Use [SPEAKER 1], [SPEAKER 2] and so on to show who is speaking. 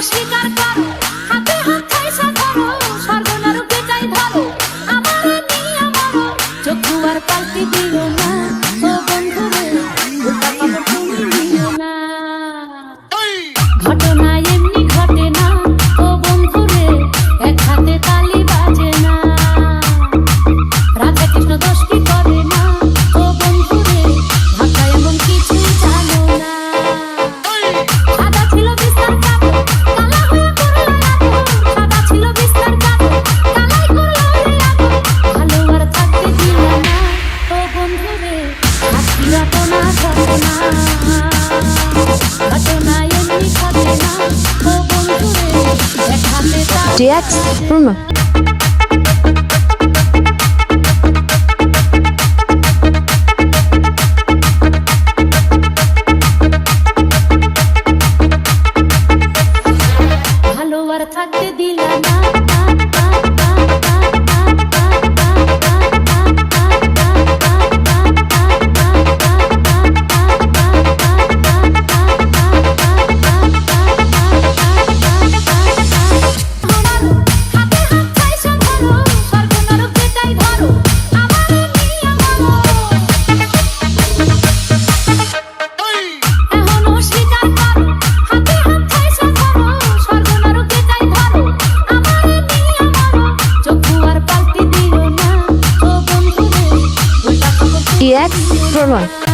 [SPEAKER 1] স্বীকার করো, হাতে হাত পয়সা ধরো, স্বর্গ নরকেটাই ধরো, আমারে নিয়ে মরো, চক্ষু আর পাল্টি দিও না, ও বন্ধু রে, উল্টা খবর তুমি নিও না। ঘটনা এমনি ঘটে না, ও বন্ধু রে, এক হাতে তালি বাজে না। রাধা কৃষ্ণ দোষ কি করে না, ও বন্ধু রে, ভাষা এমন কিছু জানো না। সাদা ছিল বিস্তার কাপড়, কালা হয়ে করলো আদর, সাদা ছিল বিস্তার কাপড়, কালাই করলো রে আদর, ভালো আর থাকতে দিল না, ও বন্ধু রে, হাসি রটনা ঘটনা, ঘটনা এমনি ঘটে না, ও বন্ধু রে, এক হাতে তালি
[SPEAKER 2] DX Rumor.
[SPEAKER 1] ভালো আর থাকতে দিল না।
[SPEAKER 2] DX Rumor.